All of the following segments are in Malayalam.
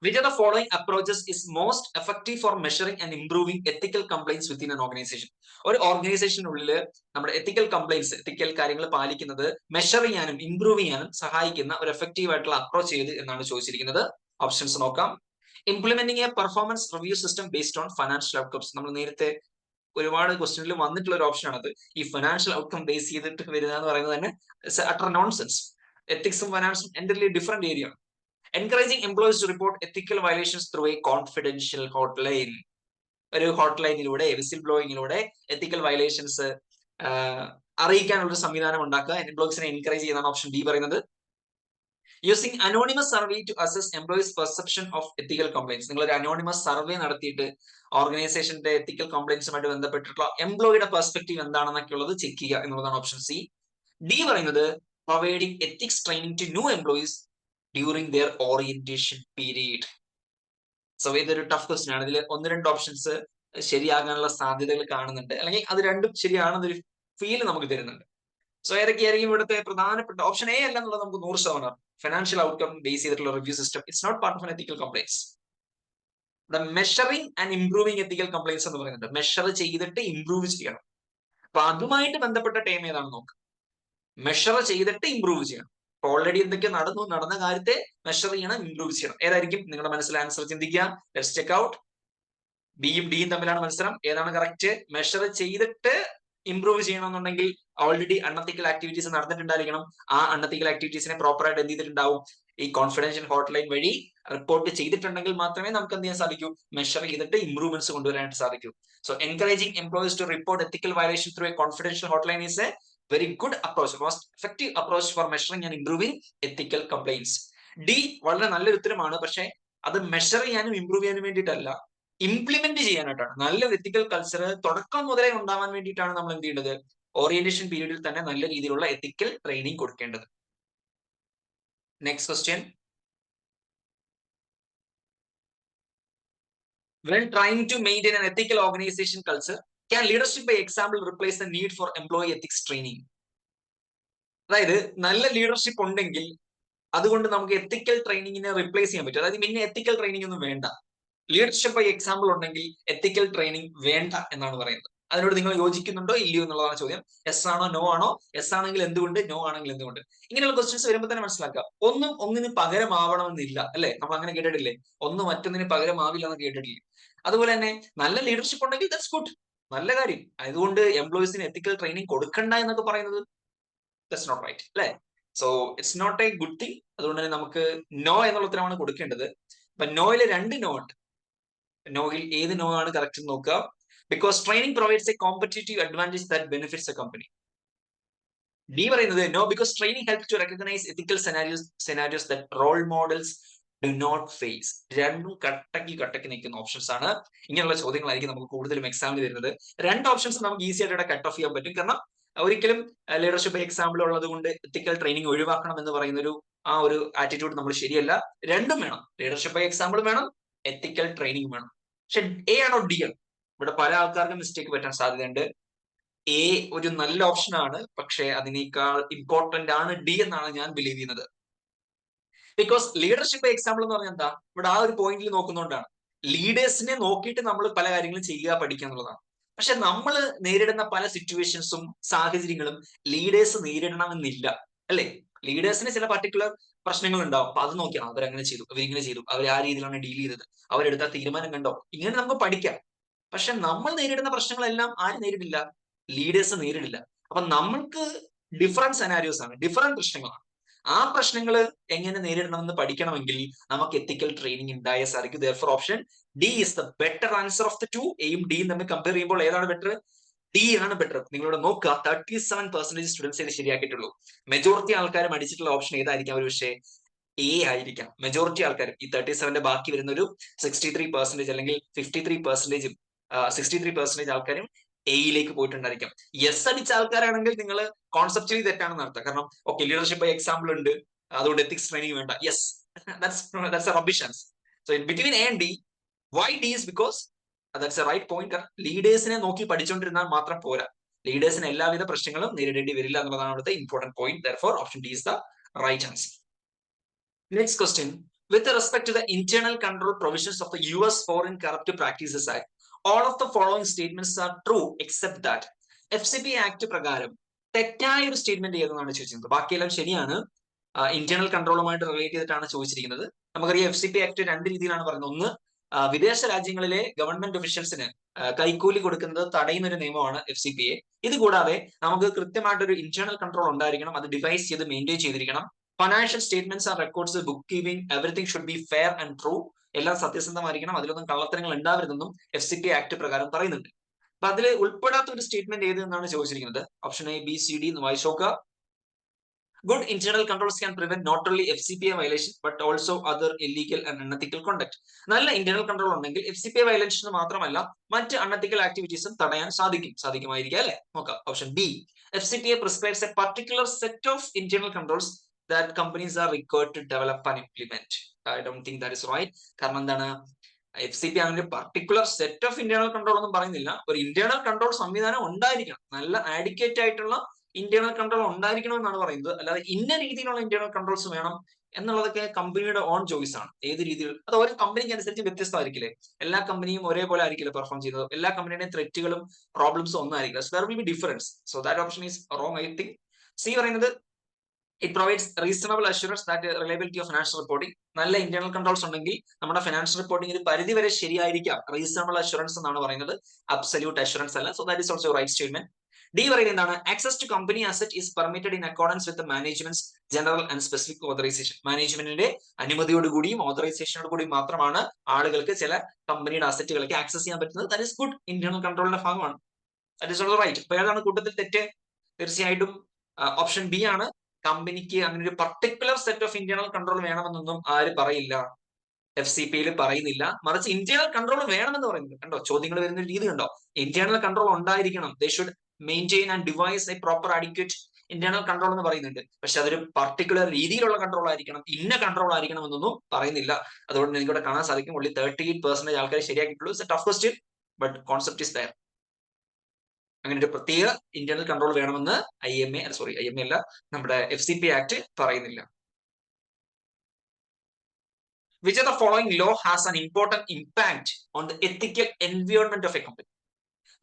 Which of the following approaches is most effective for measuring and improving ethical complaints within an organization? ഒരു ഓർഗനൈസേഷനുള്ളിൽ നമ്മുടെ എത്തിക്കൽ കംപ്ലൈൻസ്, എത്തിക്കൽ കാര്യങ്ങൾ പാലിക്കുന്നത് മെഷർ ചെയ്യാനും ഇംപ്രൂവ് ചെയ്യാനും സഹായിക്കുന്ന ഒരു എഫക്റ്റീവ് ആയിട്ടുള്ള അപ്രോച്ച് ഏത് എന്നാണ് ചോദിച്ചിരിക്കുന്നത്. ഓപ്ഷൻസ് നോക്കാം. Implementing A performance review system based on financial outcomes. നമ്മൾ നേരത്തെ ഒരുപാട് ക്വസ്റ്റനിൽ വന്നിട്ടുള്ള ഒരു ഓപ്ഷൻ ആണത്. ഈ ഫൈനാൻഷ്യൽ ഔട്ട്കം ബേസ് ചെയ്തിട്ട് വരിക എന്ന് പറയുന്നത് തന്നെ അട്ടർ നോൺസെൻസ്. എത്തിക്സും ഫൈനാൻസും എൻ്റർലി ഡിഫറെന്റ് ഏരിയ ആണ്. Encouraging employees to report ethical violations through a confidential hotline. ഒരു ഹോട്ട്ലൈനിലൂടെ വിസിൽ ബ്ലോയിങ്ങിലൂടെ എത്തിക്കൽ വയലേഷൻസ് അറിയിക്കാനുള്ള ഒരു സംവിധാനം ഉണ്ടാക്കുക, എംപ്ലോയീസിനെ എൻകറേജ് ചെയ്യുന്നതാണ് ഓപ്ഷൻ ബി പറയുന്നത്. Using anonymous survey to assess employees perception of ethical compliance. നിങ്ങൾ ഒരു അനോണിമസ് സർവേ നടത്തിയിട്ട് ഓർഗനൈസേഷന്റെ എത്തിക്കൽ കംപ്ലൈൻസുമായിട്ട് ബന്ധപ്പെട്ടിട്ടുള്ള എംപ്ലോയിയുടെ പെർസ്പെക്ടീവ് എന്താണെന്നൊക്കെ ഉള്ളത് ചെക്ക് ചെയ്യുക എന്നുള്ളതാണ് ഓപ്ഷൻ സി. ഡി പറയുന്നത് providing ethics training to new employees during their orientation period. So ഇതൊരു ടഫ് ക്വസ്റ്റ്യൻ ആണ്. ഇതിൽ ഒന്ന് രണ്ട് ഓപ്ഷൻസ് ശരിയാകാനുള്ള സാധ്യതകൾ കാണുന്നുണ്ട്, അല്ലെങ്കിൽ അത് രണ്ടും ശരിയാണെന്നൊരു ഫീൽ നമുക്ക് തരുന്നുണ്ട്. സോ ഏതൊക്കെയായിരിക്കും ഇവിടുത്തെ പ്രധാനപ്പെട്ട? ഓപ്ഷൻ എ അല്ല എന്നുള്ളത് നമുക്ക് 100%. ഫൈനാൻഷ്യൽ ഔട്ട്കം ബേസ് ചെയ്തിട്ടുള്ള review system it's not part of ethical compliance. Measuring and improving ethical compliance എന്ന് പറയുന്നുണ്ട്. മെഷർ ചെയ്തിട്ട് ഇംപ്രൂവ് ചെയ്യണം. അപ്പൊ അതുമായിട്ട് ബന്ധപ്പെട്ട ടൈം ഏതാണെന്ന് നോക്കാം. മെഷർ ചെയ്തിട്ട് ഇംപ്രൂവ് ചെയ്യണം. ഓൾറെഡി എന്തൊക്കെ നടന്ന കാര്യത്തെ മെഷർ ചെയ്യണം, ഇംപ്രൂവ് ചെയ്യണം. ഏതായിരിക്കും നിങ്ങളുടെ മനസ്സിൽ ആൻസർ ചിന്തിക്കുക. Let's check out. ബിയും ഡിയും തമ്മിലാണ് മത്സരം. ഏതാണ് കറക്റ്റ്? മെഷർ ചെയ്തിട്ട് ഇംപ്രൂവ് ചെയ്യണമെന്നുണ്ടെങ്കിൽ ഓൾറെഡി അൺഎത്തിക്കൽ ആക്ടിവിറ്റീസ് നടന്നിട്ടുണ്ടായിരിക്കണം. ആ അൺഎത്തിക്കൽ ആക്ടിവിറ്റീസിനെ പ്രോപ്പർ ആയിട്ട് എന്ത് ചെയ്തിട്ടുണ്ടാവും? ഈ കോൺഫിഡൻഷ്യൽ ഹോട്ട്ലൈൻ വഴി റിപ്പോർട്ട് ചെയ്തിട്ടുണ്ടെങ്കിൽ മാത്രമേ നമുക്ക് എന്ത് ചെയ്യാൻ സാധിക്കൂ? മെഷർ ചെയ്തിട്ട് ഇംപ്രൂവ്മെന്റ്സ് കൊണ്ടുവരാനായിട്ട് സാധിക്കൂ. So encouraging employees to report ethical violation through a confidential hotline is a very good approach, most effective approach for measuring and improving ethical complaints. D വളരെ നല്ലൊരു ഉത്തരമാണ്, പക്ഷെ അത് മെഷർ ചെയ്യാനും ഇംപ്രൂവ് ചെയ്യാനും വേണ്ടിയിട്ടല്ല, ഇംപ്ലിമെന്റ് ചെയ്യാനായിട്ടാണ്. നല്ലൊരു എത്തിക്കൽ കൾച്ചർ തുടക്കം മുതലേ ഉണ്ടാവാൻ വേണ്ടിയിട്ടാണ് നമ്മൾ എന്ത് ചെയ്യേണ്ടത്? ഓറിയന്റേഷൻ പീരീഡിൽ തന്നെ നല്ല രീതിയിലുള്ള എത്തിക്കൽ ട്രെയിനിങ് കൊടുക്കേണ്ടത്. Next question. When trying to maintain an ethical organization culture, can leadership by example replace the need for employee ethics training? അതായത് നല്ല ലീഡർഷിപ്പ് ഉണ്ടെങ്കിൽ അതുകൊണ്ട് നമുക്ക് എത്തിക്കൽ ട്രെയിനിങ്ങിനെ റിപ്ലേസ് ചെയ്യാൻ പറ്റും. അതായത് പിന്നെ എത്തിക്കൽ ട്രെയിനിങ് ഒന്നും വേണ്ട. ലീഡർഷിപ്പ് ബൈ എക്സാമ്പിൾ ഉണ്ടെങ്കിൽ എത്തിക്കൽ ട്രെയിനിങ് വേണ്ട എന്നാണ് പറയുന്നത്. അതിനോട് നിങ്ങൾ യോജിക്കുന്നുണ്ടോ ഇല്ലയോ എന്നുള്ളതാണ് ചോദ്യം. യെസ് ആണോ നോ ആണോ? യെസ് ആണെങ്കിൽ എന്തുകൊണ്ട്, നോ ആണെങ്കിൽ എന്തുകൊണ്ട്? ഇങ്ങനെയുള്ള ക്വസ്റ്റ്യൻസ് വരുമ്പോൾ തന്നെ മനസ്സിലാക്കുക, ഒന്നും ഒന്നിന് പകരമാവണമെന്നില്ല, അല്ലെ? നമ്മൾ അങ്ങനെ കേട്ടിട്ടില്ലേ? ഒന്നും മറ്റൊന്നിന് പകരമാവില്ല എന്ന് കേട്ടിട്ടില്ലേ? അതുപോലെ തന്നെ നല്ല ലീഡർഷിപ്പ് ഉണ്ടെങ്കിൽ ദാറ്റ്സ് ഗുഡ്, നല്ല കാര്യം. അതുകൊണ്ട് എംപ്ലോയീസിന് എത്തിക്കൽ ട്രെയിനിങ് കൊടുക്കണ്ട എന്നൊക്കെ പറയുന്നത് ദാറ്റ്സ് നോട്ട് റൈറ്റ്, അല്ലെ? So it's not a good thing. അതുകൊണ്ട് തന്നെ നമുക്ക് നോ എന്നുള്ള ഉത്തരമാണ് കൊടുക്കേണ്ടത്. അപ്പൊ നോയില് രണ്ട് നോ ഉണ്ട്. നോയിൽ ഏത് നോ ആണ് കറക്റ്റ് എന്ന് നോക്കുക. Because training provides a competitive advantage that benefits a company. D പറയുന്നത് no because training helps to recognise ethical scenarios that role models do not face. രണ്ടും കട്ടക്ക് നിൽക്കുന്ന ഓപ്ഷൻസ് ആണ്. ഇങ്ങനെയുള്ള ചോദ്യങ്ങളായിരിക്കും നമുക്ക് കൂടുതലും എക്സാമിന് വരുന്നത്. രണ്ട് ഓപ്ഷൻസ് നമുക്ക് ഈസി ആയിട്ട് കട്ട് ഓഫ് ചെയ്യാൻ പറ്റും. കാരണം ഒരിക്കലും ലീഡർഷിപ്പ് എക്സാമ്പിൾ ഉള്ളത് കൊണ്ട് എത്തിക്കൽ ട്രെയിനിങ് ഒഴിവാക്കണം എന്ന് പറയുന്ന ഒരു ആറ്റിറ്റ്യൂഡ് നമ്മൾ ശരിയല്ല. രണ്ടും വേണം. ലീഡർഷിപ്പ് എക്സാമ്പിൾ വേണം, എത്തിക്കൽ ട്രെയിനിങ് വേണം. പക്ഷെ എ ആണോ ഡി ആണ്? ഇവിടെ പല ആൾക്കാർക്കും മിസ്റ്റേക്ക് പറ്റാൻ സാധ്യതയുണ്ട്. എ ഒരു നല്ല ഓപ്ഷൻ ആണ്, പക്ഷെ അതിനേക്കാൾ ഇമ്പോർട്ടന്റ് ആണ് ഡി എന്നാണ് ഞാൻ ബിലീവ് ചെയ്യുന്നത്. ബിക്കോസ് ലീഡർഷിപ്പ് എക്സാമ്പിൾ എന്ന് പറഞ്ഞാൽ എന്താ? ഇവിടെ ആ ഒരു പോയിന്റിൽ നോക്കുന്നതുകൊണ്ടാണ്. ലീഡേഴ്സിനെ നോക്കിയിട്ട് നമ്മൾ പല കാര്യങ്ങളും ചെയ്യുക, പഠിക്കുക എന്നുള്ളതാണ്. പക്ഷെ നമ്മൾ നേരിടുന്ന പല സിറ്റുവേഷൻസും സാഹചര്യങ്ങളും ലീഡേഴ്സ് നേരിടണമെന്നില്ല, അല്ലെ? ലീഡേഴ്സിന് ചില പർട്ടിക്കുലർ പ്രശ്നങ്ങൾ ഉണ്ടാവും. അപ്പൊ അത് നോക്കിയാണ് അവരങ്ങനെ ചെയ്തു, അവരിങ്ങനെ ചെയ്തു, അവർ ആ രീതിയിലാണ് ഡീൽ ചെയ്തത്, അവരെടുത്ത തീരുമാനം കണ്ടോ, ഇങ്ങനെ നമുക്ക് പഠിക്കാം. പക്ഷെ നമ്മൾ നേരിടുന്ന പ്രശ്നങ്ങളെല്ലാം ആര് നേരിടില്ല? ലീഡേഴ്സ് നേരിടില്ല. അപ്പൊ നമ്മൾക്ക് ഡിഫറൻറ്റ് സെനാരിയോസ് ആണ്, ഡിഫറൻറ്റ് പ്രശ്നങ്ങളാണ്. ആ പ്രശ്നങ്ങൾ എങ്ങനെ നേരിടണമെന്ന് പഠിക്കണമെങ്കിൽ നമുക്ക് എത്തിക്കൽ ട്രെയിനിങ് ഉണ്ടായേ സാധിക്കും. Therefore option D is the better answer of the two. എയും ഡിയും തമ്മിൽ കമ്പയർ ചെയ്യുമ്പോൾ ഏതാണ് ബെറ്റർ? ഡി ആണ് ബെറ്റർ. നിങ്ങളോട് നോക്കുക, 37% സ്റ്റുഡൻസ് ഇത് ശരിയാക്കിയിട്ടുള്ളൂ. മെജോറിറ്റി ആൾക്കാരും അടിച്ചിട്ടുള്ള ഓപ്ഷൻ ഏതായിരിക്കാം? ഒരു പക്ഷേ എ ആയിരിക്കാം. മെജോറിറ്റി ആൾക്കാരും ഈ 37 ബാക്കി വരുന്ന ഒരു 63% അല്ലെങ്കിൽ 63% ആൾക്കാരും എയിലേക്ക് പോയിട്ടുണ്ടായിരിക്കാം. യെസ് അടിച്ച ആൾക്കാരാണെങ്കിൽ നിങ്ങൾ കോൺസെപ്റ്റ്ലി തെറ്റാണെന്ന് അർത്ഥം. കാരണം ഓക്കെ ലീഡർഷിപ്പ് എക്സാമ്പിൾ ഉണ്ട്, അതുകൊണ്ട് എത്തിക്സ് ട്രെയിനിങ് വേണ്ട. Yes, that's a rubbish answer. So in between A and D, why D is because that's a right point. ലീഡേഴ്സിനെ നോക്കി പഠിച്ചുകൊണ്ടിരുന്നാൽ മാത്രം പോരാ, ലീഡേഴ്സിന് എല്ലാവിധ പ്രശ്നങ്ങളും നേരിടേണ്ടി വരില്ല എന്നുള്ളതാണ് അവിടുത്തെ important point. Therefore option D is the right answer. Next question. With respect to the internal control provisions of the US Foreign Corrupt Practices Act, all of the following statements are true except that. FCP act പ്രകാരം തെറ്റായ ഒരു സ്റ്റേറ്റ്മെന്റ് ഏതെന്നാണ് ചോദിച്ചിരുന്നത്. ബാക്കിയെല്ലാം ശരിയാണ്. ഇന്റേണൽ കൺട്രോളുമായിട്ട് റിലേറ്റ് ചെയ്തിട്ടാണ് ചോദിച്ചിരിക്കുന്നത്. നമുക്കറിയാം FCP ആക്ട് രണ്ട് രീതിയിലാണ് പറയുന്നത്. ഒന്ന്, വിദേശ രാജ്യങ്ങളിലെ ഗവൺമെന്റ് ഒഫീഷ്യൽസിന് കൈക്കൂലി കൊടുക്കുന്നത് തടയുന്ന ഒരു നിയമമാണ് FCPA. ഇത് കൂടാതെ നമുക്ക് കൃത്യമായിട്ടൊരു ഇന്റേണൽ കൺട്രോൾ ഉണ്ടായിരിക്കണം. അത് ഡിവൈസ് ചെയ്ത് മെയിൻറ്റെയിൻ ചെയ്തിരിക്കണം. Financial statements and records, book keeping, everything should be fair and true. എല്ലാം സത്യസന്ധമായിരിക്കണം, അതിലൊന്നും കള്ളത്തരങ്ങൾ ഉണ്ടാവരുതെന്നും FCPA ആക്ട് പ്രകാരം പറയുന്നുണ്ട്. അപ്പൊ അതിൽ ഉൾപ്പെടാത്ത ഒരു സ്റ്റേറ്റ്മെന്റ് ഏത് എന്നാണ് ചോദിച്ചിരിക്കുന്നത്. Option A, B, C, D എന്ന് വായിച്ചു നോക്കുക. Good internal controls can prevent not only FCPA violation but also other illegal and unethical conduct. നല്ല ഇന്റേണൽ കൺട്രോൾ ഉണ്ടെങ്കിൽ FCPA വയലേഷൻ മാത്രമല്ല മറ്റ് അൺഎത്തിക്കൽ ആക്ടിവിറ്റീസും തടയാൻ സാധിക്കുമായിരിക്കും അല്ലെ. നോക്കാം. Option B, FCPA prescribes a particular set of internal controls that companies are required to develop and implement. I don't think that is right. കാരണം എന്താണ്, FCPA അങ്ങനെ particular set of internal control ഒന്നും പറയുന്നില്ല. ഒരു ഇന്റേണൽ കൺട്രോൾ സംവിധാനം ഉണ്ടായിരിക്കണം, നല്ല ആഡിക്വേറ്റ് ആയിട്ടുള്ള ഇന്റേണൽ കൺട്രോൾ ഉണ്ടായിരിക്കണം എന്നാണ് പറയുന്നത്. അല്ലാതെ ഇന്ന രീതിയിലുള്ള ഇന്റേണൽ കൺട്രോൾസ് വേണം എന്നുള്ളതൊക്കെ കമ്പനിയുടെ ഓൺ ചോയ്സ് ആണ്. ഏത് രീതിയിൽ അത് ഓരോ കമ്പനിക്ക് അനുസരിച്ച് വ്യത്യസ്തമായിരിക്കില്ലേ. എല്ലാ കമ്പനിയും ഒരേപോലെ ആയിരിക്കില്ല പെർഫോം ചെയ്യുന്നത്. എല്ലാ കമ്പനിയുടെയും ത്രെറ്റുകളും പ്രോബ്ലംസും ഒന്നായിരിക്കില്ല. So there will be difference. So that option is wrong. I think C പറയുന്നത് it provides reasonable assurance that reliability of financial reporting. നല്ല ഇന്റേണൽ കൺട്രോൾസ് ഉണ്ടെങ്കിൽ നമ്മുടെ ഫിനാൻഷ്യൽ റിപ്പോർട്ടിംഗ് ഒരു പരിധി വരെ ശരിയായിരിക്കാം. റീസണബിൾ അഷുറൻസ് എന്നാണ് പറയുന്നത്, അബ്സല്യൂട്ട് അഷുറൻസ് അല്ല. So that is also right statement. D പറയുന്നത് എന്താണ്, access to company asset is permitted in accordance with management general and specific authorisation. മാനേജ്മെന്റിന്റെ അനുമതിയോടുകൂടിയും ഓതറൈസേഷനോട് കൂടിയും മാത്രമാണ് ആളുകൾക്ക് ചില കമ്പനിയുടെ അസറ്റുകൾക്ക് ആക്സസ് ചെയ്യാൻ പറ്റുന്നത്. ദാറ്റ് ഈസ് ഗുഡ്, ഇന്റേണൽ കൺട്രോളിന്റെ ഭാഗമാണ്. That is also right. അപ്പൊ ഏതാണ് കൂട്ടത്തിൽ തെറ്റ്? തീർച്ചയായിട്ടും ഓപ്ഷൻ ബി ആണ്. കമ്പനിക്ക് അങ്ങനെ ഒരു particular set of internal control വേണമെന്നൊന്നും ആര് പറയില്ല, FCPA പറയുന്നില്ല. മറിച്ച് ഇന്റേണൽ കൺട്രോൾ വേണമെന്ന് പറയുന്നത്. കണ്ടോ, ചോദ്യങ്ങൾ വരുന്ന രീതി കണ്ടോ. ഇന്റേണൽ കൺട്രോൾ ഉണ്ടായിരിക്കണം. They should maintain and device A proper adequate internal control എന്ന് പറയുന്നുണ്ട്. പക്ഷെ അതൊരു പർട്ടിക്കുലർ രീതിയിലുള്ള കൺട്രോൾ ആയിരിക്കണം, ഇന്ന കൺട്രോൾ ആയിരിക്കണം എന്നൊന്നും പറയുന്നില്ല. അതുകൊണ്ട് എനിക്കിവിടെ കാണാൻ സാധിക്കും only 38% ആൾക്കാർ ശരിയാക്കിയിട്ടുള്ളൂ. It's a tough question but concept is there. അങ്ങനെ ഒരു പ്രത്യേക ഇന്റേണൽ കൺട്രോൾ വേണമെന്ന് IMA അല്ല, നമ്മുടെ FCPA ആക്ട് പറയുന്നില്ല. Which of the following law has an important impact on the ethical environment of a company?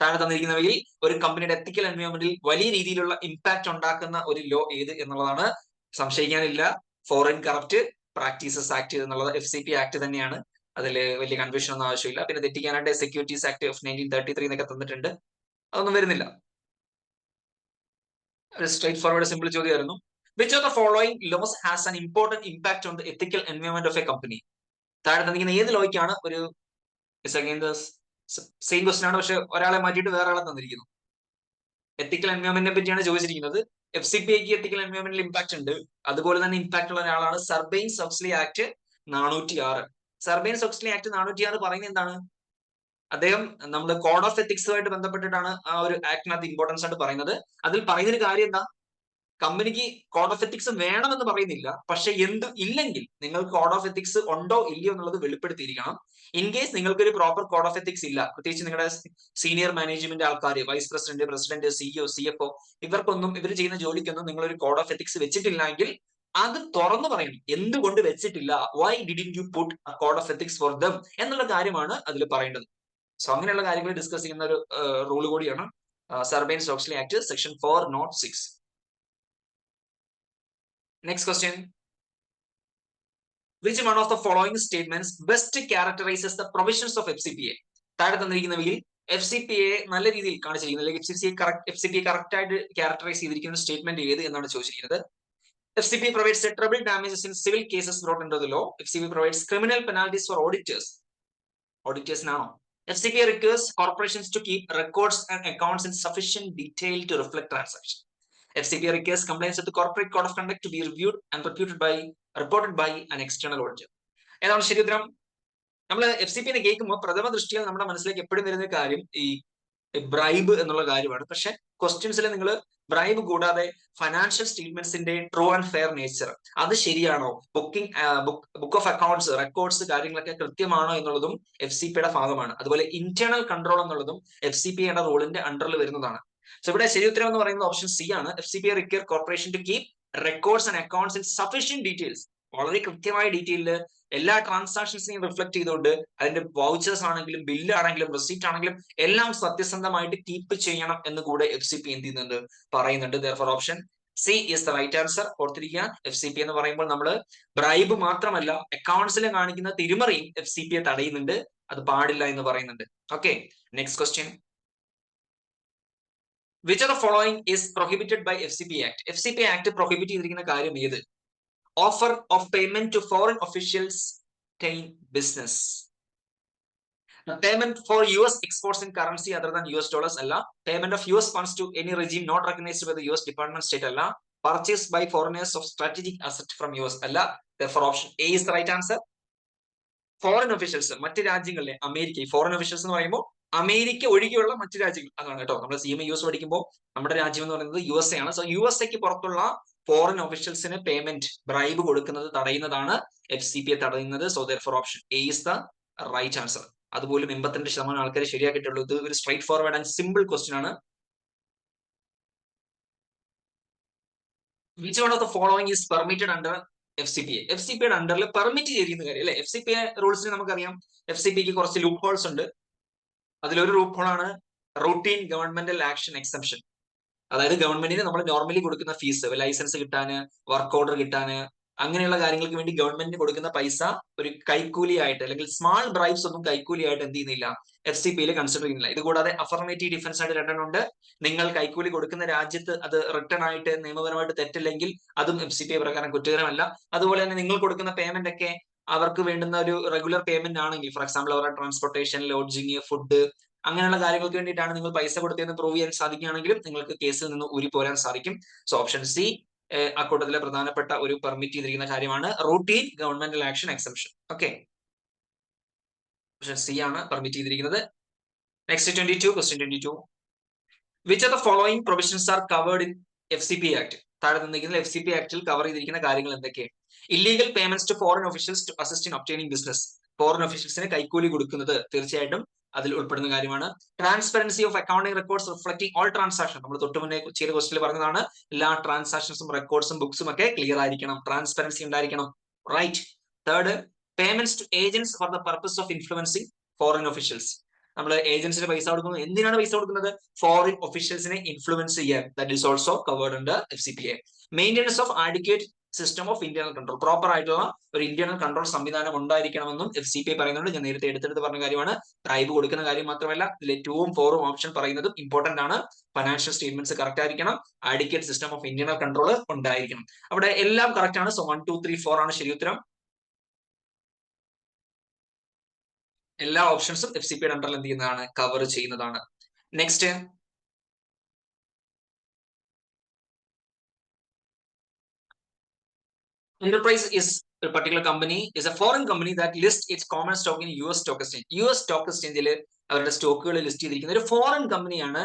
താഴെ തന്നിരിക്കുന്നവയിൽ ഒരു കമ്പനിയുടെ എത്തിക്കൽ എൻവയോൺമെന്റിൽ വലിയ രീതിയിലുള്ള ഇമ്പാക്ട് ഉണ്ടാക്കുന്ന ഒരു ലോ ഏത് എന്നുള്ളതാണ്. സംശയിക്കാനില്ല, ഫോറിൻ കറപ്റ്റ് പ്രാക്ടീസസ് ആക്ട് എന്നുള്ളത് FCPA ആക്ട് തന്നെയാണ്. അതിൽ വലിയ കൺഫ്യൂഷൻ ഒന്നും ആവശ്യമില്ല. പിന്നെ തെറ്റിക്കാനായിട്ട് സെക്യൂരിറ്റീസ് ആക്ട് ഓഫ് 1933 എന്നൊക്കെ തന്നിട്ടുണ്ട്. അതൊന്നും വരുന്നില്ല. ഒരു സ്ട്രേറ്റ് ഫോർവേഡ് സിമ്പിൾ ചോദ്യമായിരുന്നു. Which of the following laws has an important impact on the ethical environment of a company? താഴെ തന്നിരിക്കുന്ന ഏത് ലോയ്ക്കാണ് ഒരു സെയിം ക്വസ്റ്റൻ ആണ്, പക്ഷെ ഒരാളെ മാറ്റിയിട്ട് വേറെ ആളെ തന്നിരിക്കുന്നു. എത്തിക്കൽ എൻവയോൺമെന്റിനെ പറ്റിയാണ് ചോദിച്ചിരിക്കുന്നത്. FCPAക്ക് എത്തിക്കൽ എൻവയോൺമെന്റിൽ ഇമ്പാക്ട് ഉണ്ട്. അതുപോലെ തന്നെ ഇമ്പാക്ട് ഉള്ള ഒരാളാണ് സർബെയിൻസ്-ഓക്സ്ലി ആക്ട് 406. സർബെയിൻസ്-ഓക്സ്ലി ആക്ട് 406 പറയുന്നത് എന്താണ്? അദ്ദേഹം നമ്മുടെ കോഡ് ഓഫ് എത്തിക്സുമായിട്ട് ബന്ധപ്പെട്ടിട്ടാണ് ആ ഒരു ആക്ടിനകത്ത് ഇമ്പോർട്ടൻസ് ആയിട്ട് പറയുന്നത്. അതിൽ പറയുന്നൊരു കാര്യം എന്താ, കമ്പനിക്ക് കോഡ് ഓഫ് എത്തിക്സ് വേണമെന്ന് പറയുന്നില്ല, പക്ഷെ എന്ത് ഇല്ലെങ്കിൽ നിങ്ങൾക്ക് കോഡ് ഓഫ് എത്തിക്സ് ഉണ്ടോ ഇല്ലയോ എന്നുള്ളത് വെളിപ്പെടുത്തിയിരിക്കണം. ഇൻ കേസ് നിങ്ങൾക്ക് ഒരു പ്രോപ്പർ കോഡ് ഓഫ് എത്തിക്സ് ഇല്ല, പ്രത്യേകിച്ച് നിങ്ങളുടെ സീനിയർ മാനേജ്മെന്റ് ആൾക്കാർ, വൈസ് പ്രസിഡന്റ്, CEO, CFO, ഇവർക്കൊന്നും ഇവർ ചെയ്യുന്ന ജോലിക്കൊന്നും നിങ്ങളൊരു കോഡ് ഓഫ് എത്തിക്സ് വെച്ചിട്ടില്ലെങ്കിൽ അത് തുറന്നു പറയണം. എന്തുകൊണ്ട് വെച്ചിട്ടില്ല, why didn't you put a code of ethics for them എന്നുള്ള കാര്യമാണ് അതിൽ പറയേണ്ടത്. സോ അങ്ങനെയുള്ള കാര്യങ്ങൾ ഡിസ്കസ് ചെയ്യുന്ന ഒരു റൂൾ കൂടിയാണ് സർബെയിൻസ്-ഓക്സ്ലി act section 406. Next question. Which one of the following statements best characterizes the provisions of FCPA? താഴെ തന്നിരിക്കുന്നവയിൽ FCPA നല്ല രീതിയിൽ കാണിച്ചിരിക്കുന്നത്, അല്ലെങ്കിൽ FCPA കറക്റ്റ് ആയിട്ട് ക്യാരക്ടറൈസ് ചെയ്തിരിക്കുന്ന സ്റ്റേറ്റ്മെന്റ് ഏത് എന്നാണ് ചോദിച്ചിരിക്കുന്നത്. FCPA provides treble damages in civil cases brought under the law. FCPA provides criminal penalties for auditors. Auditorsനാണോ? FCPA requires corporations to keep records and accounts in sufficient detail to reflect transactions. FCPA requires compliance with the corporate code of conduct to be reviewed and reported by an external auditor. ഏതാണ് ശരി ഉത്തരം? നമ്മൾ FCPA കേൾക്കുമ്പോൾ പ്രഥമ ദൃഷ്ടിയിൽ നമ്മുടെ മനസ്സിലേക്ക് എപ്പോഴും വരുന്ന കാര്യം ഈ ബ്രൈബ് എന്നുള്ള കാര്യമാണ്. പക്ഷെ ക്വസ്റ്റ്യൻസിൽ നിങ്ങൾ ബ്രൈബ് കൂടാതെ ഫൈനാൻഷ്യൽ സ്റ്റേറ്റ്മെന്റ്സിന്റെ ട്രൂ ആൻഡ് ഫെയർ നേച്ചർ, അത് ശരിയാണോ, ബുക്ക് ഓഫ് അക്കൗണ്ട്സ്, റെക്കോർഡ്സ്, കാര്യങ്ങളൊക്കെ കൃത്യമാണോ എന്നുള്ളതും FCPA ഭാഗമാണ്. അതുപോലെ ഇന്റേണൽ കൺട്രോൾ എന്നുള്ളതും FCPA റൂളിന്റെ അണ്ടറിൽ വരുന്നതാണ്. സോ ഇവിടെ ശരി ഉത്തരം എന്ന് പറയുന്നത് ഓപ്ഷൻ C ആണ്. FCPA require corporation to keep records and accounts in sufficient details. വളരെ കൃത്യമായ ഡീറ്റെയിലില് എല്ലാ ട്രാൻസാക്ഷൻസിനെയും റിഫ്ലക്ട് ചെയ്തുകൊണ്ട് അതിന്റെ വൗച്ചേഴ്സ് ആണെങ്കിലും ബില്ല് ആണെങ്കിലും റെസിപ്റ്റ് ആണെങ്കിലും എല്ലാം സത്യസന്ധമായിട്ട് കീപ്പ് ചെയ്യണം എന്ന് കൂടെ FCP എന്ത് ചെയ്യുന്നുണ്ട്, പറയുന്നുണ്ട്. Therefore option C is the right answer. ഓർത്തിരിക്കുക, FCP എന്ന് പറയുമ്പോൾ നമ്മൾ ബ്രൈബ് മാത്രമല്ല അക്കൗണ്ട്സിൽ കാണിക്കുന്ന തിരിമറിയും FCP തടയുന്നുണ്ട്, അത് പാടില്ല എന്ന് പറയുന്നുണ്ട്. Okay, next question. Which of the following is prohibited by FCP Act? FCP Act prohibit ചെയ്തിരിക്കുന്ന കാര്യം ഏത്? Offer of payment to foreign officials in business. Payment for US exports in currency other than US dollars അല്ല. Payment of US funds to any regime not recognized by the US Department of State അല്ല. Purchase by foreigners of strategic asset from US അല്ല. Therefore option A is the right answer. Foreign officials, മറ്റ് രാജ്യങ്ങളിലെ അമേരിക്ക, ഈ ഫോറിൻ ഒഫീഷ്യൽസ് എന്ന് പറയുമ്പോൾ അമേരിക്ക ഒഴികെയുള്ള മറ്റു രാജ്യങ്ങൾ അതാണ് കേട്ടോ. നമ്മൾ CMA US പഠിക്കുമ്പോൾ നമ്മുടെ രാജ്യം എന്ന് പറയുന്നത് USA ആണ്. സോ USA പുറത്തുള്ള ഫോറിൻ ഒഫീഷ്യൽസിന് പേയ്മെന്റ് ബ്രൈബ് കൊടുക്കുന്നത് തടയുന്നതാണ് FCP തടയുന്നത്. So therefore option A is the right answer. അതുപോലും 82% ആൾക്കാർ ശരിയാക്കിയിട്ടുള്ളൂ. ഇത് ഒരു straightforward and simple question ആണ്. Which one of the following is permitted under FCPA? FCPയുടെ അണ്ടറിൽ പെർമിറ്റ് ചെയ്തിരിക്കുന്ന കാര്യം അല്ലെ. FCPA റൂൾസിന് നമുക്കറിയാം FCPക്ക് കുറച്ച് ലൂപ്പ് ഹോൾസ് ഉണ്ട്. അതിലൊരു ലൂപ്പ് ഹോൾ ആണ് റൂട്ടീൻ ഗവൺമെന്റൽ ആക്ഷൻ എക്സംഷൻ. അതായത് ഗവൺമെന്റിന് നമ്മൾ നോർമലി കൊടുക്കുന്ന ഫീസ്, ലൈസൻസ് കിട്ടാന്, വർക്ക് ഓർഡർ കിട്ടാന്, അങ്ങനെയുള്ള കാര്യങ്ങൾക്ക് വേണ്ടി ഗവൺമെന്റിന് കൊടുക്കുന്ന പൈസ ഒരു കൈക്കൂലി ആയിട്ട് അല്ലെങ്കിൽ സ്മാൾ ബ്രൈബ്സ് ഒന്നും കൈക്കൂലി ആയിട്ട് എന്ത് ചെയ്യുന്നില്ല, FCPയിൽ കൺസിഡർ ചെയ്യുന്നില്ല. ഇത് കൂടാതെ അഫർമേറ്റീവ് ഡിഫൻസ് ആയിട്ട് രണ്ടെണ്ണം ഉണ്ട്. നിങ്ങൾ കൈക്കൂലി കൊടുക്കുന്ന രാജ്യത്ത് അത് റിട്ടേൺ ആയിട്ട് നിയമപരമായിട്ട് തെറ്റില്ലെങ്കിൽ അതും FCPA പ്രകാരം കുറ്റകരമല്ല. അതുപോലെ തന്നെ നിങ്ങൾ കൊടുക്കുന്ന പേയ്മെന്റ് ഒക്കെ അവർക്ക് വേണ്ടുന്ന ഒരു റെഗുലർ പേയ്മെന്റ് ആണെങ്കിൽ, ഫോർ എക്സാമ്പിൾ അവരുടെ ട്രാൻസ്പോർട്ടേഷൻ, ലോഡ്ജിങ്, ഫുഡ്, അങ്ങനെയുള്ള കാര്യങ്ങൾക്ക് വേണ്ടിയിട്ടാണ് നിങ്ങൾ പൈസ കൊടുത്തതെന്ന് പ്രൂവ് ചെയ്യാൻ സാധിക്കുകയാണെങ്കിലും നിങ്ങൾക്ക് കേസിൽ നിന്ന് ഊരിപ്പോരാൻ സാധിക്കും. സോ ഓപ്ഷൻ സി അക്കൂട്ടത്തിലെ പ്രധാനപ്പെട്ട ഒരു പെർമിറ്റ് ചെയ്തിരിക്കുന്ന കാര്യമാണ് routine governmental action exemption. Okay, option C ആണ് പെർമിറ്റ് ചെയ്തിരിക്കുന്നത്. Next 22, question 22. Which of the following provisions are covered in FCP act? താഴെ തന്നിരിക്കുന്ന FCP ആക്ടിൽ കവർ ചെയ്തിരിക്കുന്ന കാര്യങ്ങൾ എന്തൊക്കെ? Illegal payments to foreign officials to assist in obtaining business. Foreign ഒഫീഷ്യൽസിന് കൈക്കൂലി കൊടുക്കുന്നത് തീർച്ചയായിട്ടും അതിൽ ഉൾപ്പെടുന്ന കാര്യമാണ്. Transparency of accounting records reflecting all transaction. നമ്മൾ തൊട്ട് മുന്നേ ചെയ്ത ക്വസ്റ്റിൽ പറഞ്ഞതാണ്, എല്ലാ ട്രാൻസാക്ഷൻസും റെക്കോർഡ്സും ബുക്സും ഒക്കെ ക്ലിയർ ആയിരിക്കണം, ട്രാൻസ്പെറൻസി ഉണ്ടായിരിക്കണം. Right. Third, payments to agents for the purpose of influencing foreign officials. നമ്മൾ ഏജൻസിന് പൈസ കൊടുക്കുന്നത് എന്തിനാണ് പൈസ കൊടുക്കുന്നത്? ഫോറിൻ ഒഫീഷ്യൽസിനെ ഇൻഫ്ലുവൻസ് ചെയ്യാൻ. That is also covered under FCPA. Maintenance of adequate system of internal control. Proper ആയിട്ടുള്ള ഒരു ഇന്റേണൽ കൺട്രോൾ സംവിധാനം ഉണ്ടായിരിക്കണമെന്നും FCPA പറയുന്നുണ്ട്. ഞാൻ നേരത്തെ എടുത്തെടുത്ത് പറഞ്ഞ കാര്യമാണ്. ബ്രൈബ് കൊടുക്കുന്ന കാര്യം മാത്രമല്ല, ഇതിലെ 2ഉം 4ഉം ഓപ്ഷൻ പറയുന്നതും ഇമ്പോർട്ടന്റ് ആണ്. ഫൈനാൻഷ്യൽ സ്റ്റേറ്റ്മെന്റ്സ് കറക്റ്റ് ആയിരിക്കണം, adequate system of internal control ഉണ്ടായിരിക്കണം. അവിടെ എല്ലാം കറക്റ്റ് ആണ്. സോ 1, 2, 3, 4 ആണ് ശരി ഉത്തരം. എല്ലാ ഓപ്ഷൻസും FCPയുടെ അണ്ടറിൽ എന്ത് ചെയ്യുന്നതാണ്, കവർ ചെയ്യുന്നതാണ്. Next, Enterprise is a particular company is a foreign company that lists its common stock in US stock exchange. US stock exchangeൽ അവരുടെ സ്റ്റോക്കുകൾ ലിസ്റ്റ് ചെയ്തിരിക്കുന്ന ഒരു ഫോറിൻ കമ്പനിയാണ്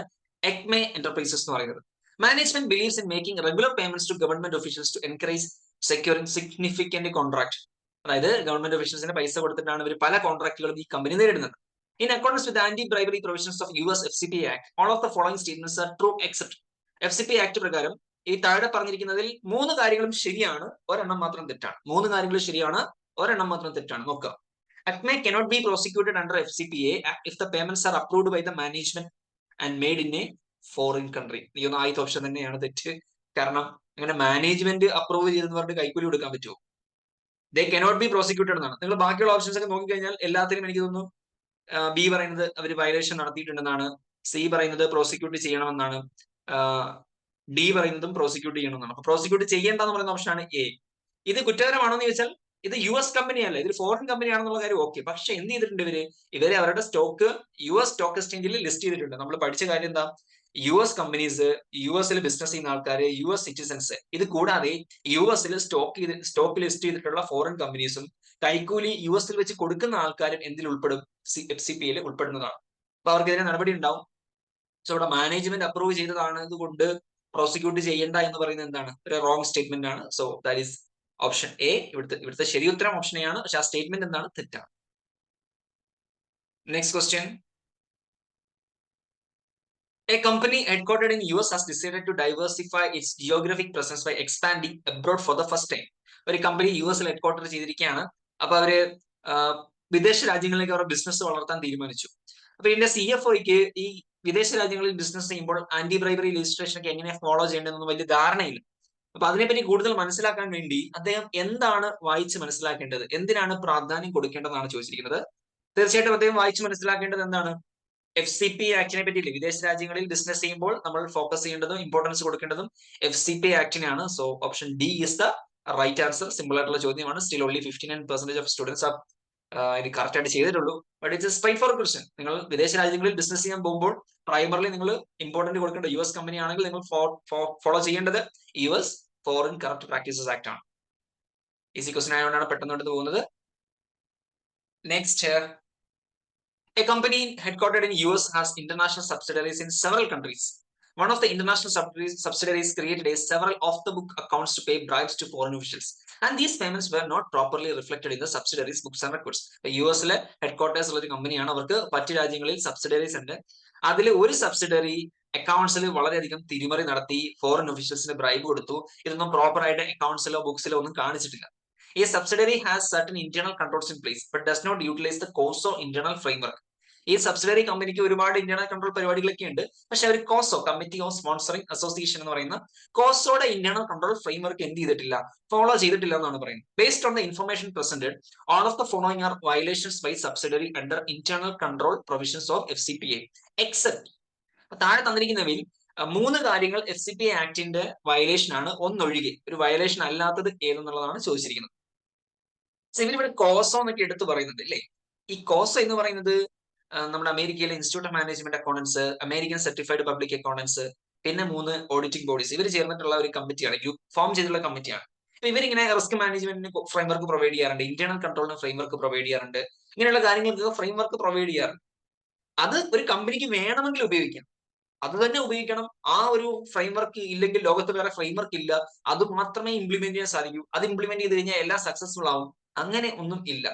എക്മെ എന്റർപ്രൈസസ് എന്ന് പറയുന്നത്. Management believes in making regular payments to government officials to encourage securing significant contract. അതായത് ഗവൺമെന്റ് ഒഫീഷ്യൽസിന് പൈസ കൊടുത്തിട്ടാണ് ഇവർ പല കോൺട്രാക്ടുകളും ഈ കമ്പനി നേരിടുന്നത്. In accordance with the anti-bribery provisions of US FCPA Act, all of the following statements are true except FCPA Act പ്രകാരം ഈ താഴെ പറഞ്ഞിരിക്കുന്നതിൽ 3 കാര്യങ്ങളും ശരിയാണ്, ഒരെണ്ണം മാത്രം തെറ്റാണ്. 3 കാര്യങ്ങൾ ശരിയാണ്, ഒരെണ്ണം മാത്രം തെറ്റാണ്. നോക്കാം. ACME cannot be prosecuted under FCPA if the payments are approved by the management and made in a foreign country. ഈ ഒന്ന് ആദ്യത്തെ ഓപ്ഷൻ തന്നെയാണ് തെറ്റ്. കാരണം അങ്ങനെ മാനേജ്മെന്റ് അപ്രൂവ് ചെയ്തെന്ന് പറഞ്ഞിട്ട് കൈക്കൂലി കൊടുക്കാൻ പറ്റുമോ? They cannot be prosecuted എന്നാണ്. നിങ്ങൾ ബാക്കിയുള്ള ഓപ്ഷൻസ് ഒക്കെ നോക്കിക്കഴിഞ്ഞാൽ എല്ലാത്തിനും എനിക്ക് തോന്നുന്നു ബി പറയുന്നത് അവർ വയലേഷൻ നടത്തിയിട്ടുണ്ടെന്നാണ്, സി പറയുന്നത് പ്രോസിക്യൂട്ട് ചെയ്യണമെന്നാണ്, ഡി പറയുന്നതും പ്രോസിക്യൂട്ട് ചെയ്യണമെന്നാണ്. അപ്പൊ പ്രോസിക്യൂട്ട് ചെയ്യേണ്ടെന്ന് പറയുന്ന ഓപ്ഷനാണ് എ. ഇത് കുറ്റകരമാണോ എന്ന് ചോദിച്ചാൽ ഇത് US കമ്പനിയല്ല, ഇത് ഫോറിൻ കമ്പനിയാണെന്നുള്ള കാര്യം ഓക്കെ. പക്ഷെ എന്ത് ചെയ്തിട്ടുണ്ട് ഇവര് അവരുടെ സ്റ്റോക്ക് US സ്റ്റോക്ക് എക്സ്ചേഞ്ചിൽ ലിസ്റ്റ് ചെയ്തിട്ടുണ്ട്. നമ്മൾ പഠിച്ച കാര്യം എന്താ? US കമ്പനീസ്, US ബിസിനസ് ചെയ്യുന്ന ആൾക്കാര്, US സിറ്റിസൺസ്, ഇത് കൂടാതെ US സ്റ്റോക്ക് ലിസ്റ്റ് ചെയ്തിട്ടുള്ള ഫോറിൻ കമ്പനീസും കൈക്കൂലി US വെച്ച് കൊടുക്കുന്ന ആൾക്കാരും എന്തിൽ ഉൾപ്പെടും? FCPA ഉൾപ്പെടുന്നതാണ്. അപ്പൊ അവർക്കെതിരെ നടപടി ഉണ്ടാവും. സോ ഇവിടെ മാനേജ്മെന്റ് അപ്രൂവ് ചെയ്തതാണ് കൊണ്ട് പ്രോസിക്യൂട്ട് ചെയ്യേണ്ട എന്ന് പറയുന്നത് എന്താണ്? ഒരു റോങ് സ്റ്റേറ്റ്മെന്റ് ആണ്. So that is option A. ഇവിടുത്തെ ശരി ഉത്തരം ഓപ്ഷൻ എ ആണ്. പക്ഷെ ആ സ്റ്റേറ്റ്മെന്റ് എന്താണ്? തെറ്റാണ്. Next question. A company headquartered in US has decided to diversify its geographic presence by expanding abroad for the first time. ഒരു കമ്പനി US ഹെഡ്ക്വാർട്ടർ ചെയ്തിരിക്കുകയാണ്. അപ്പൊ അവര് വിദേശ രാജ്യങ്ങളിലേക്ക് അവരുടെ ബിസിനസ് വളർത്താൻ തീരുമാനിച്ചു. അപ്പൊ ഇതിന്റെ CFOയ്ക്ക് ഈ വിദേശ രാജ്യങ്ങളിൽ ബിസിനസ് ചെയ്യുമ്പോൾ ആന്റി ബ്രൈബറി ലെജിസ്ലേഷൻ ഒക്കെ എങ്ങനെ ഫോളോ ചെയ്യേണ്ടതെന്ന് വലിയ ധാരണയില്ല. അപ്പൊ അതിനെപ്പറ്റി കൂടുതൽ മനസ്സിലാക്കാൻ വേണ്ടി അദ്ദേഹം എന്താണ് വായിച്ച് മനസ്സിലാക്കേണ്ടത്, എന്തിനാണ് പ്രാധാന്യം കൊടുക്കേണ്ടതെന്നാണ് ചോദിച്ചിരിക്കുന്നത്. തീർച്ചയായിട്ടും അദ്ദേഹം വായിച്ച് മനസ്സിലാക്കേണ്ടത് എന്താണ്? FCP ആക്ടിനെ പറ്റിയില്ലേ, വിദേശ രാജ്യങ്ങളിൽ ബിസിനസ് ചെയ്യുമ്പോൾ നമ്മൾ ഫോക്കസ് ചെയ്യേണ്ടതും ഇമ്പോർട്ടൻസ് കൊടുക്കേണ്ടതും FCP ആക്ടിനാണ്. So option D is the right answer. Simple ആയിട്ടുള്ള ചോദ്യമാണ്. Still only 59% of students are ഇത് കറക്റ്റ് ആയിട്ട് ചെയ്തിട്ടുള്ളൂ. But it's straightforward question. നിങ്ങൾ വിദേശ രാജ്യങ്ങളിൽ ബിസിനസ് ചെയ്യാൻ പോകുമ്പോൾ പ്രൈമറിലി നിങ്ങൾ ഇമ്പോർട്ടന്റ് കൊടുക്കേണ്ട US കമ്പനി ആണെങ്കിൽ നിങ്ങൾ ഫോളോ ചെയ്യേണ്ടത് US foreign corrupt practices act ആണ്. ഈസി ക്വസ്റ്റ്യൻ ആയതുകൊണ്ടാണ് പെട്ടെന്ന് എടുത്ത് പോകുന്നത്. Next, a company headquartered in US has international subsidiaries in several countries. One of the international subsidiaries created several off-the-book accounts to pay bribes to foreign officials, and these payments were not properly reflected in the subsidiaries' books and records. US-ലെ ഹെഡ്ക്വാർട്ടേഴ്സ് ഉള്ള ഒരു കമ്പനിയാണ്. അവർക്ക് മറ്റു രാജ്യങ്ങളിൽ സബ്സിഡറീസ് ഉണ്ട്. അതിൽ ഒരു സബ്സിഡറി അക്കൗണ്ട്സിൽ വളരെയധികം തിരിമറി നടത്തി, ഫോറിൻ ഒഫീഷ്യൽസിന് ബ്രൈബ് കൊടുത്തു. ഇതൊന്നും പ്രോപ്പർ ആയിട്ട് അക്കൗണ്ട്സിലോ ബുക്സിലോ ഒന്നും കാണിച്ചിട്ടില്ല. A subsidiary has certain internal controls in place but does not utilize the COSO internal framework. ഈ സബ്സിഡറി കമ്പനിക്ക് ഒരുപാട് ഇന്റേണൽ കൺട്രോൾ പരിപാടികളൊക്കെ ഉണ്ട്. പക്ഷെ അവർ കോസോ, കമ്മിറ്റി ഓഫ് സ്പോൺസറിംഗ് അസോസിയേഷൻ എന്ന് പറയുന്ന കോസോയുടെ ഇന്റേണൽ കൺട്രോൾ ഫ്രെയിംവർക്ക് എന്ത് ചെയ്തിട്ടില്ല, ഫോളോ ചെയ്തിട്ടില്ല എന്നാണ് പറയുന്നത്. Based on the information presented, all of the following are violations by subsidiary under internal control provisions of FCPA except. താഴെ തന്നിരിക്കുന്നവയിൽ 3 കാര്യങ്ങൾ FCPA ആക്ടിന്റെ വയലേഷൻ ആണ്, ഒന്നൊഴികെ. ഒരു വയലേഷൻ അല്ലാത്തത് ഏതെന്നുള്ളതാണ് ചോദിച്ചിരിക്കുന്നത്. ഇവരിവിടെ കോസോ എന്നൊക്കെ എടുത്തു പറയുന്നുണ്ട് അല്ലേ. ഈ കോസോ എന്ന് പറയുന്നത് നമ്മുടെ അമേരിക്കയിലെ institute of management accountants, American certified public accountants, പിന്നെ 3 ഓഡിറ്റിംഗ് ബോഡീസ്, ഇവർ ചേർന്നിട്ടുള്ള ഒരു കമ്മിറ്റിയാണ്, ഫോം ചെയ്തിട്ടുള്ള കമ്മിറ്റിയാണ്. അപ്പൊ ഇവരിങ്ങനെ റിസ്ക് മാനേജ്മെന്റിന് ഫ്രെയിംവർക്ക് പ്രൊവൈഡ് ചെയ്യാറുണ്ട്, ഇന്റേണൽ കൺട്രോളിന് ഫ്രെയിംവർക്ക് പ്രൊവൈഡ് ചെയ്യാറുണ്ട്, ഇങ്ങനെയുള്ള കാര്യങ്ങൾക്ക് ഫ്രെയിംവർക്ക് പ്രൊവൈഡ് ചെയ്യാറുണ്ട്. അത് ഒരു കമ്പനിക്ക് വേണമെങ്കിൽ ഉപയോഗിക്കാം, അത് തന്നെ ഉപയോഗിക്കണം. ആ ഒരു ഫ്രെയിംവർക്ക് ഇല്ലെങ്കിൽ ലോകത്ത് വേറെ ഫ്രെയിംവർക്ക് ഇല്ല, അത് മാത്രമേ ഇംപ്ലിമെന്റ് ചെയ്യാൻ സാധിക്കൂ, അത് ഇംപ്ലിമെന്റ് ചെയ്ത് കഴിഞ്ഞാൽ എല്ലാം സക്സസ്ഫുൾ ആവും, അങ്ങനെ ഒന്നും ഇല്ല.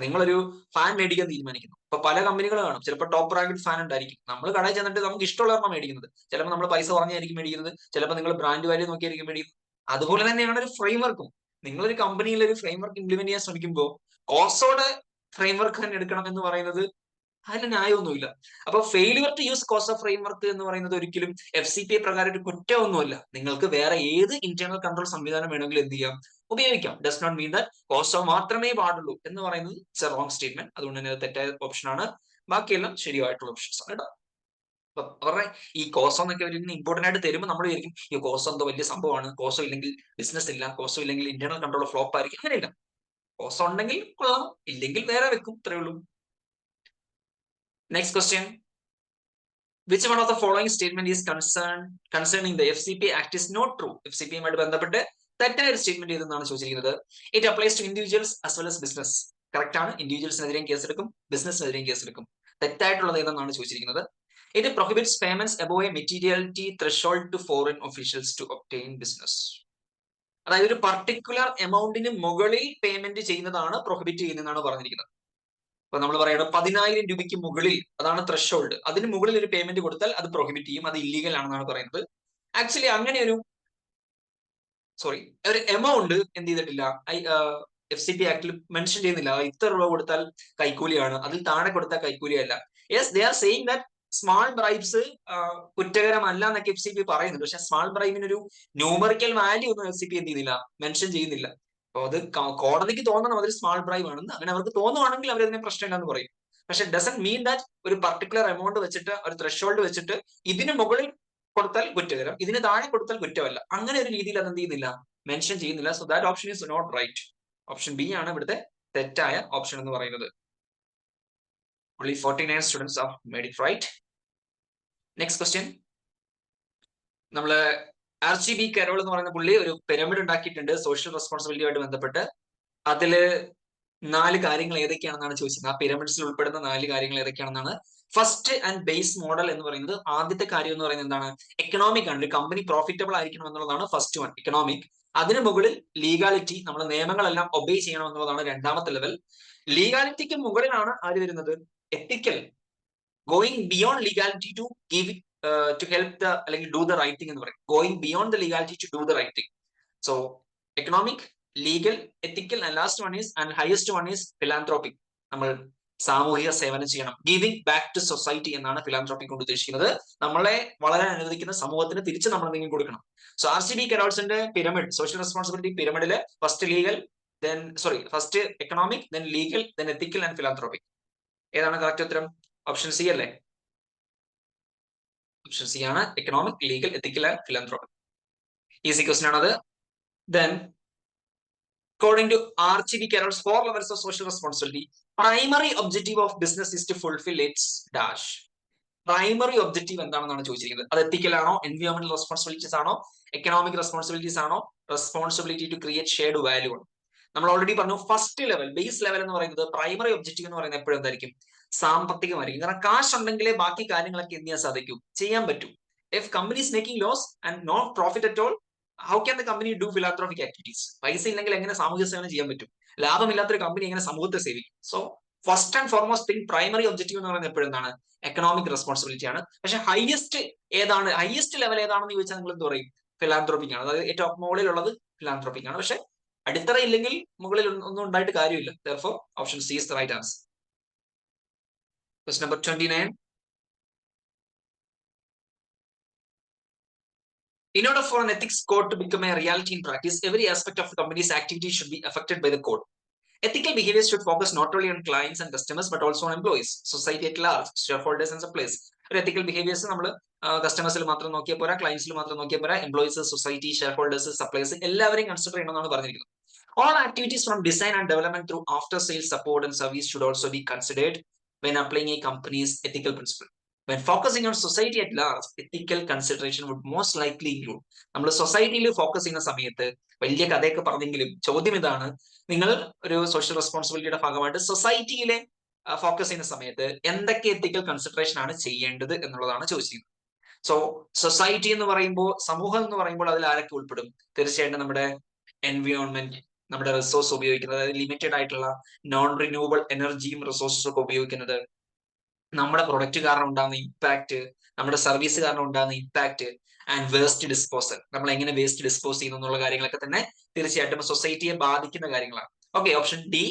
നിങ്ങളൊരു ഫാൻ മേടിക്കാൻ തീരുമാനിക്കുന്നു. ഇപ്പൊ പല കമ്പനികൾ കാണും, ചിലപ്പോൾ ടോപ്പ് റാങ്കഡ് ഫാൻ ഉണ്ടായിരിക്കും. നമ്മൾ കടയിൽ ചെന്നിട്ട് നമുക്ക് ഇഷ്ടമുള്ളവരാണ് മേടിക്കുന്നത്. ചിലപ്പോൾ നമ്മൾ പൈസ കുറഞ്ഞായിരിക്കും മേടിക്കുന്നത്, ചിലപ്പോൾ നിങ്ങൾ ബ്രാൻഡ് വാല്യൂ നോക്കിയായിരിക്കും മേടിക്കുന്നത്. അതുപോലെ തന്നെയാണ് ഒരു ഫ്രെയിംവർക്കും. നിങ്ങളൊരു കമ്പനിയിൽ ഒരു ഫ്രെയിംവർക്ക് ഇംപ്ലിമെന്റ് ചെയ്യാൻ ശ്രമിക്കുമ്പോൾ കോസോടെ ഫ്രെയിംവർക്ക് തന്നെ എടുക്കണം എന്ന് പറയുന്നത് അതിന് ന്യായമൊന്നുമില്ല. അപ്പൊ ഫെയിലിയർ ടു യൂസ് കോസോ ഫ്രെയിംവർക്ക് എന്ന് പറയുന്നത് ഒരിക്കലും FCPA പ്രകാരം ഒരു കുറ്റമൊന്നുമല്ല. നിങ്ങൾക്ക് വേറെ ഏത് ഇന്റേണൽ കൺട്രോൾ സംവിധാനം വേണമെങ്കിലും എന്ത് ചെയ്യാം, ഉപയോഗിക്കാം. ഡസ് നോട്ട് മീൻ ദാറ്റ് കോസോ മാത്രമേ പാടുള്ളൂ എന്ന് പറയുന്നത് ഇറ്റ്സ് എ റോങ് സ്റ്റേറ്റ്മെന്റ്. അതുകൊണ്ട് തന്നെ തെറ്റായ ഓപ്ഷൻ ആണ്. ബാക്കിയെല്ലാം ശരിയായിട്ടുള്ള ഓപ്ഷൻസ് ആണ് കേട്ടോ. അപ്പൊ അവരുടെ ഈ കോസോ എന്നൊക്കെ അവർ ഇമ്പോർട്ടന്റ് ആയിട്ട് തരുമ്പോൾ നമ്മൾ വിചാരിക്കും ഈ കോസോ എന്തോ വലിയ സംഭവമാണ്, കോസോ ഇല്ലെങ്കിൽ ബിസിനസ് ഇല്ല, കോസോ ഇല്ലെങ്കിൽ ഇന്റേണൽ കൺട്രോൾ ഫ്ലോപ്പ് ആയിരിക്കും. അങ്ങനെയില്ല. കോസോ ഉണ്ടെങ്കിൽ കൊള്ളാം, ഇല്ലെങ്കിൽ വേറെ വെക്കും, ഇത്രയേ ഉള്ളൂ. Next question. Which one of the following statement is concerning the FCPA Act is not true? FCPA ആയിട്ട് ബന്ധപ്പെട്ട് തെറ്റായ ഒരു സ്റ്റേറ്റ്മെന്റ് ഏതെന്നാണ് ചോദിച്ചിരിക്കുന്നത്. It applies to individuals as well as business. Correct ആണ്. ഇൻഡിവിജ്വൽസിനെതിരെയും കേസെടുക്കും, ബിസിനസിനെതിരെയും കേസെടുക്കും. തെറ്റായിട്ടുള്ളത് ഏതെന്നാണ് ചോദിച്ചിരിക്കുന്നത്. It prohibits payments above a materiality threshold to foreign officials to obtain business. അതായത് ഒരു പർട്ടിക്കുലർ എമൗണ്ടിന് മുകളിൽ പേയ്മെന്റ് ചെയ്യുന്നതാണ് പ്രൊഹിബിറ്റ് ചെയ്യുന്നതെന്നാണ് പറഞ്ഞിരിക്കുന്നത്. ഇപ്പൊ നമ്മൾ പറയുന്നത് 10,000 രൂപയ്ക്ക് മുകളിൽ, അതാണ് ത്രഷോൾഡ്, അതിന് മുകളിൽ ഒരു പേയ്മെന്റ് കൊടുത്താൽ അത് പ്രൊഹിബിറ്റ് ചെയ്യും, അത് ഇല്ലീഗൽ ആണെന്നാണ് പറയുന്നത്. ആക്ച്വലി അങ്ങനെ ഒരു എമൗണ്ട് എന്ത് ചെയ്തിട്ടില്ല, FCPA ആക്ടിൽ മെൻഷൻ ചെയ്യുന്നില്ല. ഇത്ര രൂപ കൊടുത്താൽ കൈക്കൂലിയാണ്, അതിൽ താഴെ കൊടുത്താൽ കൈക്കൂലിയല്ല. Yes, they are saying that small bribes കുറ്റകരമല്ല എന്നൊക്കെ FCPA പറയുന്നുണ്ട്. പക്ഷെ സ്മാൾ ബ്രൈബിന് ഒരു ന്യൂമറിക്കൽ വാല്യൂ ഒന്നും FCPA എന്ത് ചെയ്യുന്നില്ല, മെൻഷൻ ചെയ്യുന്നില്ല. അപ്പൊ അത് കോടതിക്ക് തോന്നണം അതൊരു സ്മാൾ ബ്രൈബ് ആണെന്ന്. അങ്ങനെ അവർക്ക് തോന്നുവാണെങ്കിൽ അവർ അതിനെ പ്രശ്നമില്ലെന്ന് പറയും. പക്ഷെ ഡസന്റ് മീൻ ദാറ്റ് ഒരു പർട്ടിക്കുലർ എമൗണ്ട് വെച്ചിട്ട്, ഒരു ത്രഷോൾഡ് വെച്ചിട്ട് ഇതിന് മുകളിൽ കൊടുത്താൽ കുറ്റകരം, ഇതിന് താഴെ കൊടുത്താൽ കുറ്റമല്ല, അങ്ങനെ ഒരു രീതിയിൽ അത് എന്ത് ചെയ്യുന്നില്ല, മെൻഷൻ ചെയ്യുന്നില്ല. So that option is not right. Option B ആണ് ഇവിടുത്തെ തെറ്റായ ഓപ്ഷൻ എന്ന് പറയുന്നത്. Only 49 students have made it right. Next question. നമ്മള് RGB കരോൾ എന്ന് പറയുന്ന പുള്ളി ഒരു പിരമിഡ് ഉണ്ടാക്കിയിട്ടുണ്ട് സോഷ്യൽ റെസ്പോൺസിബിലിറ്റിയുമായിട്ട് ബന്ധപ്പെട്ട്. അതില് 4 കാര്യങ്ങൾ ഏതൊക്കെയാണെന്നാണ് ചോദിച്ചത്. ആ പിരമിഡ്സിൽ ഉൾപ്പെടുന്ന 4 കാര്യങ്ങൾ ഏതൊക്കെയാണെന്നാണ്. ഫസ്റ്റ് ആൻഡ് ബേസ് മോഡൽ എന്ന് പറയുന്നത്, ആദ്യത്തെ കാര്യം എന്ന് പറയുന്നത് എന്താണ്, എക്കണോമിക് ആണ്. ഒരു കമ്പനി പ്രോഫിറ്റബിൾ ആയിരിക്കണം എന്നുള്ളതാണ് ഫസ്റ്റ് വൺ, എക്കണോമിക്. അതിന് മുകളിൽ ലീഗാലിറ്റി, നമ്മൾ നിയമങ്ങളെല്ലാം ഒബേ ചെയ്യണം എന്നുള്ളതാണ് രണ്ടാമത്തെ ലെവൽ. ലീഗാലിറ്റിക്ക് മുകളിലാണ് ആര് വരുന്നത്, ethical, going beyond legality to give to help the, അല്ലെങ്കിൽ ഡു ദ റൈറ്റ് തിങ് എന്ന് പറയും. Going beyond the legality to do the right thing. So economic, legal, ethical, and last one is and highest one is philanthropic. നമ്മൾ സാമൂഹിക സേവനം ചെയ്യണം. ഗിവിംഗ് ബാക്ക് ടു സൊസൈറ്റി എന്നാണ് ഫിലാന്ത്രോപ്പി കൊണ്ട് ഉദ്ദേശിക്കുന്നത്. നമ്മളെ വളരാൻ അനുവദിക്കുന്ന സമൂഹത്തിന് തിരിച്ച് നമ്മൾ എന്തെങ്കിലും കൊടുക്കണം. സോ RCB കരോൾസിന്റെ പിരമിഡ്, സോഷ്യൽ റെസ്പോൺസിബിലിറ്റി പിരമിഡില് first economic, then legal, then ethical and philanthropic. ഏതാണ് കറക്റ്റ് ഉത്തരം? ഓപ്ഷൻ സി അല്ലേ? ഓപ്ഷൻ സി ആണ് economic, legal, ethical and philanthropic. Easy question ആണത്. Then according to RCB Carroll's 4 levels of social responsibility, primary objective of business is to fulfill its dash. Primary objective എന്താണെന്നാണ് ചോദിച്ചിരിക്കുന്നത്. അത് എത്തിക്കൽ ആണോ, എൻവയോൺമെന്റൽ റെസ്പോൺസിബിലിറ്റീസ് ആണോ, എക്കണോമിക് റെസ്പോൺസിബിലിറ്റീസ് ആണോ, responsibility to create shared value ആണ്. നമ്മൾ ഓൾറെഡി പറഞ്ഞു ഫസ്റ്റ് ലെവൽ, ബേസ് ലെവൽ എന്ന് പറയുന്നത് പ്രൈമറി ഒബ്ജക്റ്റീവ് എന്ന് പറയുന്നത് എപ്പോഴും എന്തായിരിക്കും? സാമ്പത്തികമായിരിക്കും. കാരണം കാശ് ഉണ്ടെങ്കിലേ ബാക്കി കാര്യങ്ങളൊക്കെ എന്ത് ചെയ്യാൻ സാധിക്കും? ചെയ്യാൻ പറ്റും. If company is making loss and no profit at all, how can the company do philanthropic activities? പൈസ ഇല്ലെങ്കിൽ എങ്ങനെ സാമൂഹ്യ സേവനം ചെയ്യാൻ പറ്റും? ലാഭമില്ലാത്തൊരു കമ്പനി എങ്ങനെ സമൂഹത്തെ സേവിക്കും? So first and foremost thing, primary objective എന്ന് പറയുന്നത് എപ്പോഴും എന്താണ്? എക്കണോമിക് റെസ്പോൺസിബിലിറ്റി ആണ്. പക്ഷെ ഹയസ്റ്റ് ഏതാണ്, ഹയസ്റ്റ് ലെവൽ ഏതാണെന്ന് ചോദിച്ചാൽ നിങ്ങൾ എന്ത് പറയും? ഫിലാന്ത്രോപിക് ആണ്. അതായത് ഏറ്റവും മുകളിലുള്ളത് ഫിലാന്ത്രോപിക് ആണ്. പക്ഷെ അടിത്തറ ഇല്ലെങ്കിൽ മുകളിൽ ഒന്നും ഉണ്ടായിട്ട് കാര്യമില്ല. Therefore, option C is the right answer. Question number 29. In order for an ethics code to become a reality in practice, every aspect of the company's activity should be affected by the code. Ethical behaviors should focus not only on clients and customers, but also on employees, society at large, shareholders and suppliers. ഒരു ethical behaviors നമ്മൾ കസ്റ്റമേഴ്സിൽ മാത്രം നോക്കിയാൽ പോരാ, ക്ലയൻസിൽ മാത്രം നോക്കിയാൽ പോരാ, employees, society, share holders, supplies എല്ലാവരെയും കൺസിഡർ ചെയ്യണമെന്നാണ് പറഞ്ഞിരിക്കുന്നത്. All activities from design and development through after sales support and service should also be considered when applying a company's ethical principle. When focusing on society at large, ethical consideration would most likely include. നമ്മൾ സൊസൈറ്റിയിൽ ഫോക്കസ് ചെയ്യുന്ന സമയത്ത് വലിയ കഥയൊക്കെ പറഞ്ഞെങ്കിലും ചോദ്യം ഇതാണ്, നിങ്ങൾ ഒരു സോഷ്യൽ റെസ്പോൺസിബിലിറ്റിയുടെ ഭാഗമായിട്ട് സൊസൈറ്റിയിലെ ഫോക്കസ് ചെയ്യുന്ന സമയത്ത് എന്തൊക്കെ എത്തിക്കൽ കൺസിഡറേഷൻ ആണ് ചെയ്യേണ്ടത് എന്നുള്ളതാണ് ചോദിച്ചിരിക്കുന്നത്. സോ സൊസൈറ്റി എന്ന് പറയുമ്പോൾ, സമൂഹം എന്ന് പറയുമ്പോൾ അതിൽ ആരൊക്കെ ഉൾപ്പെടും? തീർച്ചയായിട്ടും നമ്മുടെ എൻവയോൺമെന്റ്, നമ്മുടെ റിസോഴ്സ് ഉപയോഗിക്കുന്നത്, അതായത് ലിമിറ്റഡ് ആയിട്ടുള്ള നോൺ റിന്യൂവബിൾ എനർജിയും റിസോഴ്സസും ഒക്കെ ഉപയോഗിക്കുന്നത്, നമ്മുടെ പ്രൊഡക്റ്റ് കാരണം ഉണ്ടാകുന്ന ഇമ്പാക്ട്, നമ്മുടെ സർവീസ് കാരണം ഉണ്ടാകുന്ന ഇമ്പാക്ട്, ആൻഡ് വേസ്റ്റ് ഡിസ്പോസൽ, നമ്മൾ എങ്ങനെ വേസ്റ്റ് ഡിസ്പോസ് ചെയ്യുന്നു എന്നുള്ള കാര്യങ്ങളൊക്കെ തന്നെ തീർച്ചയായിട്ടും സൊസൈറ്റിയെ ബാധിക്കുന്ന കാര്യങ്ങളാണ്. Okay, option D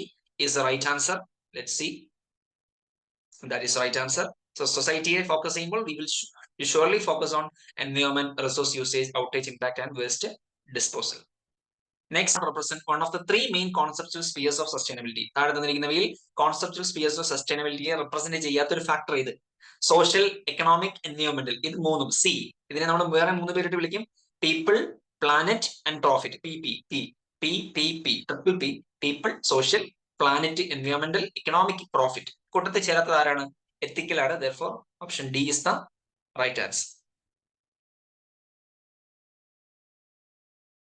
is the right answer. Let's see, that is right answer. So സൊസൈറ്റിയെ ഫോക്കസ് ചെയ്യുമ്പോൾ we will surely focus on environment, resource usage, outage impact and waste disposal. Next represent one of the three main conceptual spheres of sustainability. താഴെ തന്നിരിക്കുന്നവയിൽ conceptual spheres of sustainability represent ചെയ്യാത്ത ഒരു ഫാക്ടർ ഇത് സോഷ്യൽ, എക്കണോമിക്, എൻവയോൺമെന്റൽ. ഇത് മൂന്നും സി. ഇതിനെ നമ്മൾ വേറെ 3 പേരിട്ട് വിളിക്കും. People, planet and profit. Triple P. People, social, planet, എൻവയോൺമെന്റൽ, എക്കണോമിക്, പ്രോഫിറ്റ്. കൂട്ടത്തിൽ ചേരാത്തത് ആരാണ്? എത്തിക്കൽ ആണ്. Therefore, option D is the right answer.